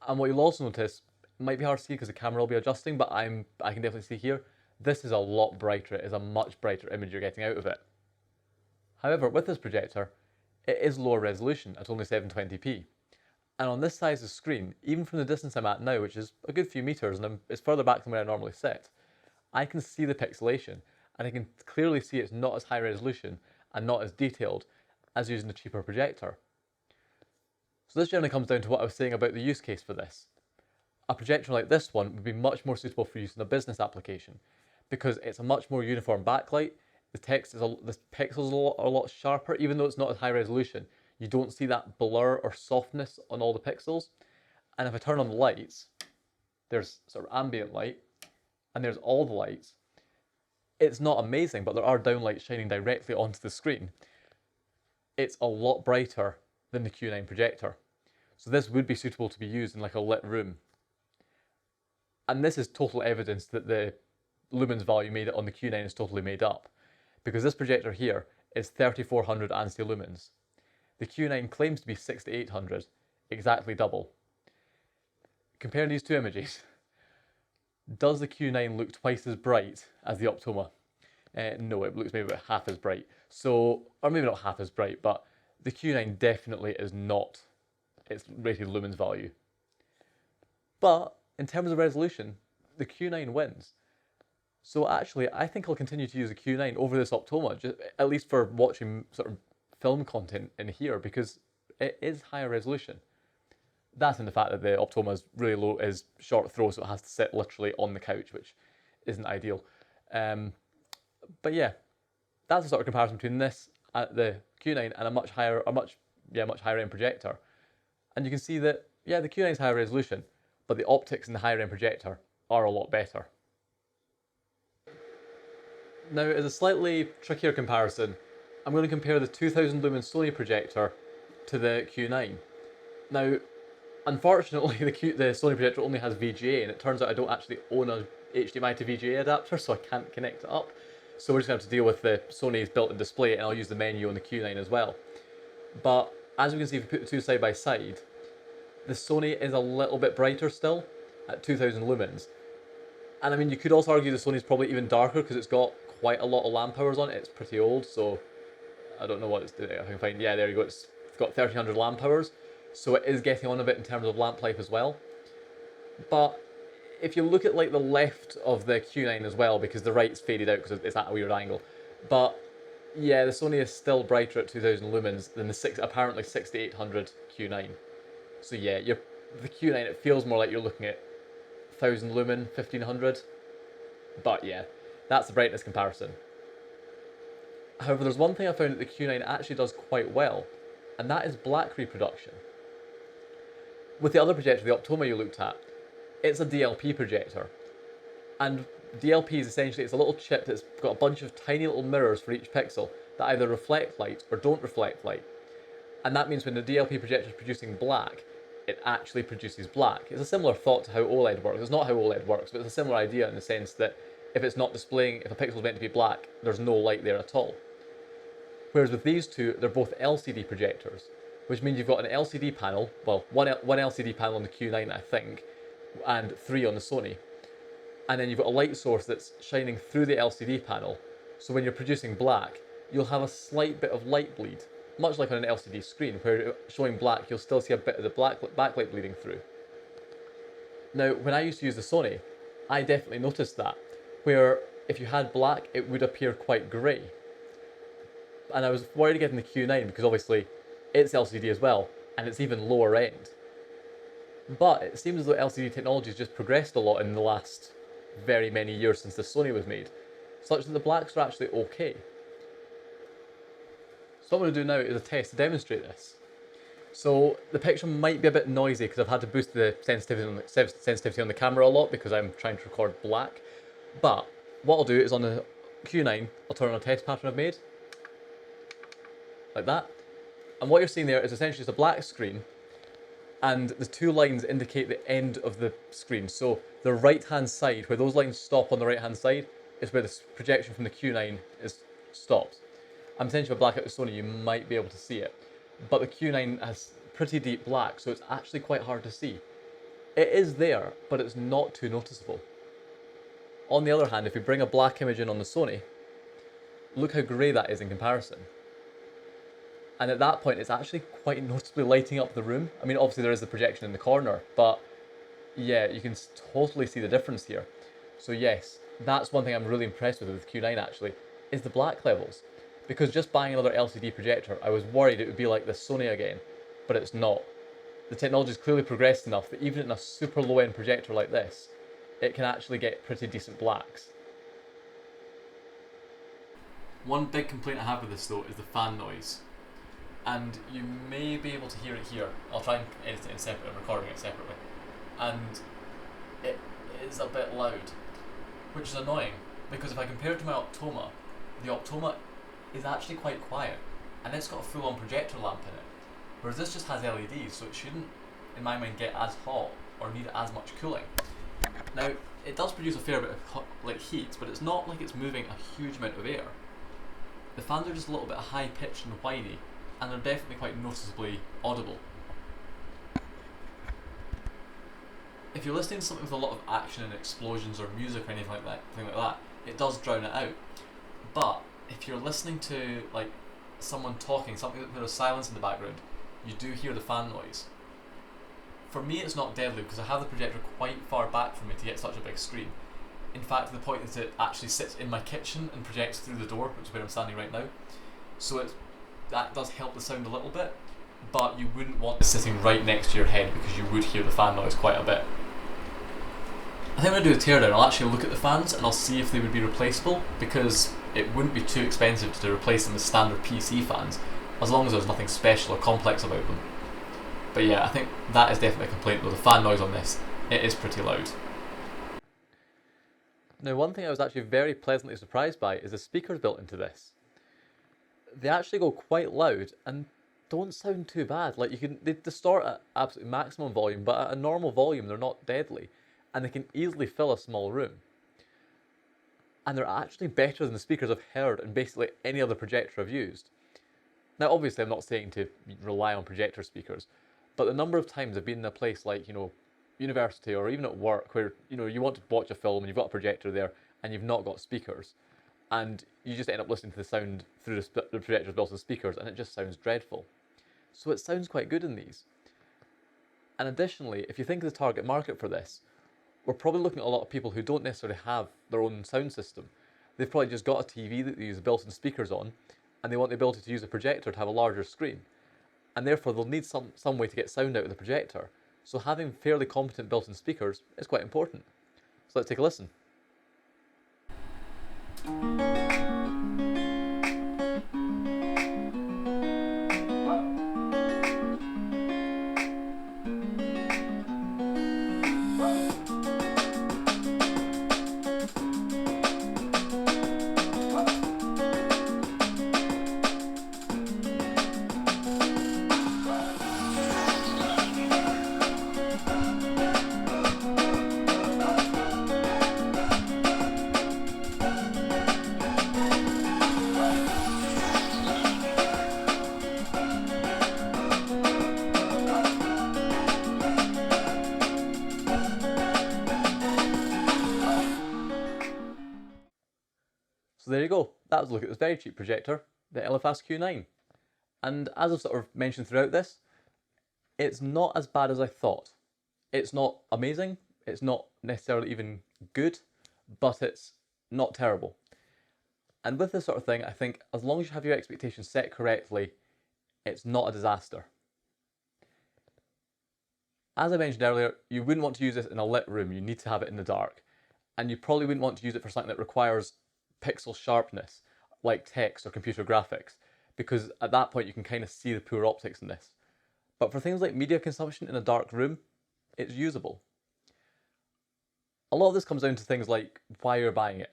And what you'll also notice, it might be hard to see because the camera will be adjusting, but I can definitely see here, this is a lot brighter. It is a much brighter image you're getting out of it. However, with this projector, it is lower resolution at only 720p. And on this size of screen, even from the distance I'm at now, which is a good few meters, and it's further back than where I normally sit, I can see the pixelation, and I can clearly see it's not as high resolution and not as detailed as using a cheaper projector. So this generally comes down to what I was saying about the use case for this. A projector like this one would be much more suitable for use in a business application, because it's a much more uniform backlight, the pixels are a lot sharper, even though it's not as high resolution. You don't see that blur or softness on all the pixels. And if I turn on the lights, there's sort of ambient light, and there's all the lights. It's not amazing, but there are downlights shining directly onto the screen. It's a lot brighter than the Q9 projector. So this would be suitable to be used in like a lit room. And this is total evidence that the lumens value made on the Q9 is totally made up, because this projector here is 3400 ANSI lumens. The Q9 claims to be 6800, exactly double. Comparing these two images, does the Q9 look twice as bright as the Optoma? No, it looks maybe about half as bright. So, or maybe not half as bright, but the Q9 definitely is not its rated lumens value. But in terms of resolution, the Q9 wins. So actually, I think I'll continue to use the Q9 over this Optoma, just, at least for watching sort of film content in here, because it is higher resolution. That's in the fact that the Optoma is really low, is short throw, so it has to sit literally on the couch, which isn't ideal. But yeah, that's the sort of comparison between this, the Q9, and a much higher end projector. And you can see that, yeah, the Q9 is higher resolution, but the optics in the higher end projector are a lot better. Now, as a slightly trickier comparison, I'm going to compare the 2000 lumen Sony projector to the Q9. Now, unfortunately, the Sony projector only has VGA, and it turns out I don't actually own a HDMI to VGA adapter, so I can't connect it up. So we're just going to have to deal with the Sony's built-in display, and I'll use the menu on the Q9 as well. But as we can see, if we put the two side by side, the Sony is a little bit brighter still at 2000 lumens. And I mean, you could also argue the Sony's probably even darker because it's got quite a lot of lamp hours on it. It's pretty old, so I don't know what it's doing. I can find, yeah, there you go. It's got 1300 lamp hours, so it is getting on a bit in terms of lamp life as well. But if you look at like the left of the Q9 as well, because the right's faded out because it's at a weird angle, but Yeah, the Sony is still brighter at 2000 lumens than the apparently 6800 Q9. So yeah, the Q9, it feels more like you're looking at 1000 lumen, 1500. But yeah, that's the brightness comparison. However, there's one thing I found that the Q9 actually does quite well, and that is black reproduction. With the other projector, the Optoma you looked at, it's a DLP projector. And DLP is essentially, it's a little chip that's got a bunch of tiny little mirrors for each pixel that either reflect light or don't reflect light. And that means when the DLP projector is producing black, it actually produces black. It's a similar thought to how OLED works. It's not how OLED works, but it's a similar idea in the sense that if it's not displaying, if a pixel is meant to be black, there's no light there at all. Whereas with these two, they're both LCD projectors, which means you've got an LCD panel, well, one LCD panel on the Q9, I think, and 3 on the Sony. And then you've got a light source that's shining through the LCD panel, so when you're producing black, you'll have a slight bit of light bleed, much like on an LCD screen, where showing black, you'll still see a bit of the backlight bleeding through. Now, when I used to use the Sony, I definitely noticed that, where if you had black, it would appear quite grey. And I was worried getting the Q9 because obviously it's LCD as well, and it's even lower end. But it seems as though LCD technology has just progressed a lot in the last very many years since the Sony was made, such that the blacks are actually okay. So what I'm going to do now is a test to demonstrate this. So the picture might be a bit noisy because I've had to boost the sensitivity on the camera a lot because I'm trying to record black. But what I'll do is on the Q9, I'll turn on a test pattern I've made, like that. And what you're seeing there is essentially just a black screen, and the two lines indicate the end of the screen. So the right-hand side, where those lines stop on the right-hand side, is where the projection from the Q9 stops. I'm essentially a black out the Sony, you might be able to see it. But the Q9 has pretty deep black, so it's actually quite hard to see. It is there, but it's not too noticeable. On the other hand, if you bring a black image in on the Sony, look how grey that is in comparison. And at that point, it's actually quite noticeably lighting up the room. I mean, obviously there is the projection in the corner, but yeah, you can totally see the difference here. So yes, that's one thing I'm really impressed with Q9 actually, is the black levels. Because just buying another LCD projector, I was worried it would be like the Sony again, but it's not. The technology's clearly progressed enough that even in a super low-end projector like this, it can actually get pretty decent blacks. One big complaint I have with this though is the fan noise. And you may be able to hear it here. I'll try and edit it in separate, I'm recording it separately. And it is a bit loud, which is annoying, because if I compare it to my Optoma, the Optoma is actually quite quiet, and it's got a full-on projector lamp in it, whereas this just has LEDs, so it shouldn't, in my mind, get as hot or need as much cooling. Now, it does produce a fair bit of heat, but it's not like it's moving a huge amount of air. The fans are just a little bit high-pitched and whiny, and they're definitely quite noticeably audible. If you're listening to something with a lot of action and explosions or music or anything like that, it does drown it out. But if you're listening to like someone talking, something that there's silence in the background, you do hear the fan noise. For me, it's not deadly because I have the projector quite far back from me to get such a big screen. In fact, to the point that it actually sits in my kitchen and projects through the door, which is where I'm standing right now. So that does help the sound a little bit, but you wouldn't want it sitting right next to your head because you would hear the fan noise quite a bit. I think I'm going to do a teardown. I'll actually look at the fans and I'll see if they would be replaceable, because it wouldn't be too expensive to replace them with standard PC fans, as long as there's nothing special or complex about them. But yeah, I think that is definitely a complaint with the fan noise on this. It is pretty loud. Now, one thing I was actually very pleasantly surprised by is the speakers built into this. They actually go quite loud and don't sound too bad. Like they distort at absolute maximum volume, but at a normal volume they're not deadly, and they can easily fill a small room. And they're actually better than the speakers I've heard in basically any other projector I've used. Now, obviously, I'm not saying to rely on projector speakers, but the number of times I've been in a place like, university or even at work where, you want to watch a film and you've got a projector there and you've not got speakers, and you just end up listening to the sound through the projector's built-in speakers, and it just sounds dreadful. So it sounds quite good in these. And additionally, if you think of the target market for this, we're probably looking at a lot of people who don't necessarily have their own sound system. They've probably just got a TV that they use built-in speakers on, and they want the ability to use a projector to have a larger screen, and therefore they'll need some way to get sound out of the projector. So having fairly competent built-in speakers is quite important. So let's take a listen. So there you go, that was a look at this very cheap projector, the Elephas Q9. And as I've sort of mentioned throughout this, it's not as bad as I thought. It's not amazing, it's not necessarily even good, but it's not terrible. And with this sort of thing, I think as long as you have your expectations set correctly, it's not a disaster. As I mentioned earlier, you wouldn't want to use this in a lit room, you need to have it in the dark. And you probably wouldn't want to use it for something that requires pixel sharpness, like text or computer graphics, because at that point you can kind of see the poor optics in this. But for things like media consumption in a dark room, it's usable. A lot of this comes down to things like why you're buying it.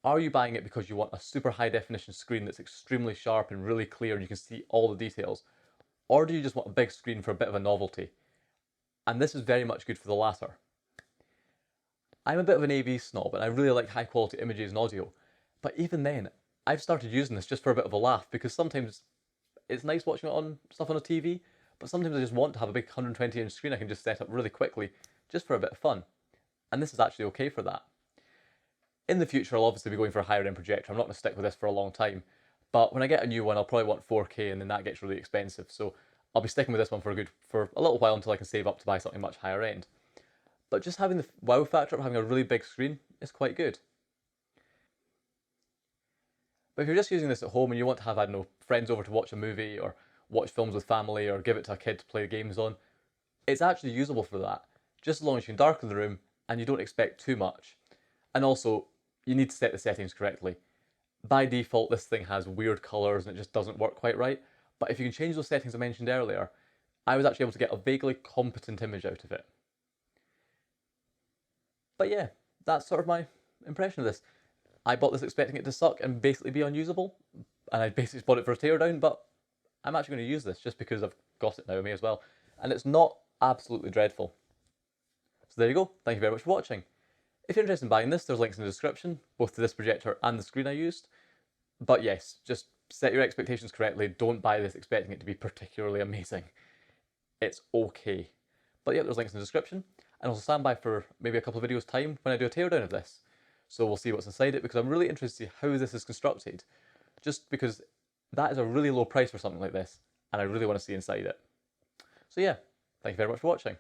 Are you buying it because you want a super high definition screen that's extremely sharp and really clear and you can see all the details? Or do you just want a big screen for a bit of a novelty? And this is very much good for the latter. I'm a bit of an AV snob and I really like high quality images and audio, but even then, I've started using this just for a bit of a laugh because sometimes it's nice watching it on stuff on a TV, but sometimes I just want to have a big 120-inch screen I can just set up really quickly just for a bit of fun. And this is actually okay for that. In the future, I'll obviously be going for a higher end projector. I'm not going to stick with this for a long time, but when I get a new one, I'll probably want 4K and then that gets really expensive. So I'll be sticking with this one for a little while until I can save up to buy something much higher end. But just having the wow factor of having a really big screen is quite good. But if you're just using this at home and you want to have, I don't know, friends over to watch a movie or watch films with family or give it to a kid to play games on, it's actually usable for that, just as long as you can darken the room and you don't expect too much. And also, you need to set the settings correctly. By default, this thing has weird colours and it just doesn't work quite right, but if you can change those settings I mentioned earlier, I was actually able to get a vaguely competent image out of it. But yeah, that's sort of my impression of this. I bought this expecting it to suck and basically be unusable, and I basically bought it for a teardown, but I'm actually going to use this just because I've got it now, may as well. And it's not absolutely dreadful. So there you go, thank you very much for watching. If you're interested in buying this, there's links in the description, both to this projector and the screen I used. But yes, just set your expectations correctly, don't buy this expecting it to be particularly amazing. It's okay. But yeah, there's links in the description, and also stand by for maybe a couple of videos time when I do a teardown of this. So we'll see what's inside it, because I'm really interested to see how this is constructed, just because that is a really low price for something like this, and I really want to see inside it. So yeah, thank you very much for watching.